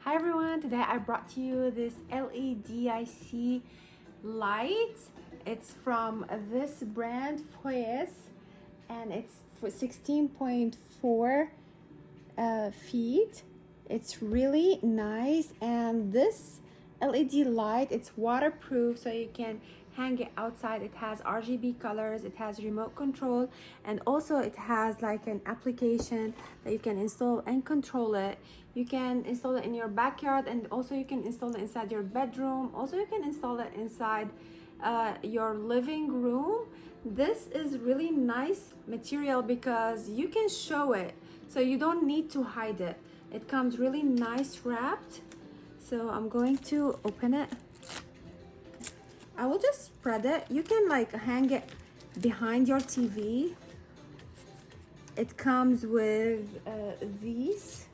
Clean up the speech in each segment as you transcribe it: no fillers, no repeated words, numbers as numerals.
Hi everyone, today I brought to you this LED IC light. It's from this brand FAUYES and it's for 16.4 feet. It's really nice, and this LED light, it's waterproof, so you can hang it outside. It has RGB colors, it has remote control, and also it has like an application that you can install and control it. You can install it in your backyard, and also you can install it inside your bedroom. Also you can install it inside your living room. This is really nice material because you can show it, so you don't need to hide it. It comes really nice wrapped. So I'm going to open it. I will just spread it. You can like hang it behind your TV. It comes with these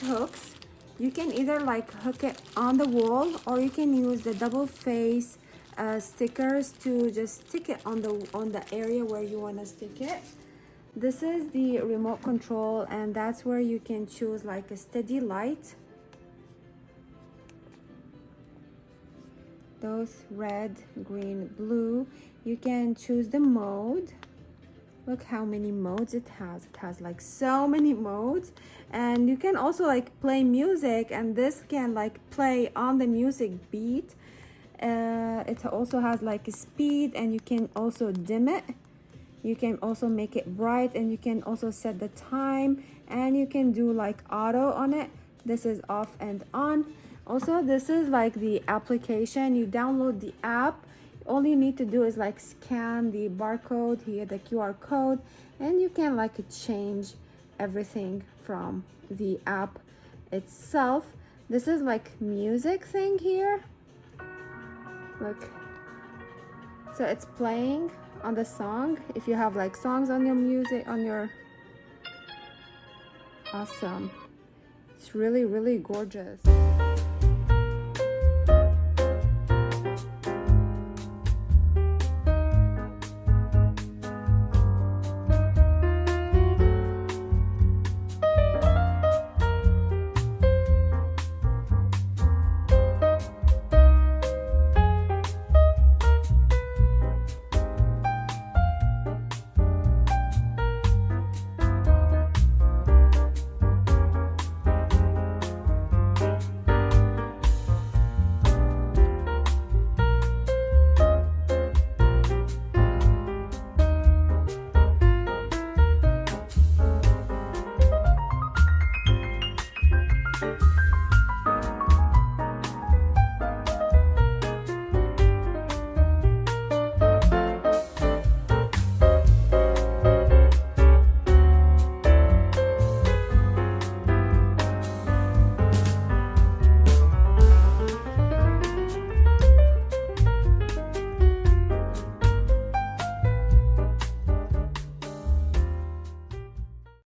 hooks. You can either like hook it on the wall, or you can use the double face stickers to just stick it on the area where you want to stick it. This is the remote control, and that's where you can choose like a steady light. Those red, green, blue. You can choose the mode. Look how many modes it has. It has like so many modes, and you can also like play music, and this can like play on the music beat. It also has like a speed, and you can also dim it. You can also make it bright, and you can also set the time, and you can do like auto on it. This is off and on. Also, this is like the application. You download the app. All you need to do is like scan the barcode here, the QR code, and you can like change everything from the app itself. This is like music thing here. Look. So it's playing on the song. If you have like songs on your music, on your... Awesome. It's really, really gorgeous.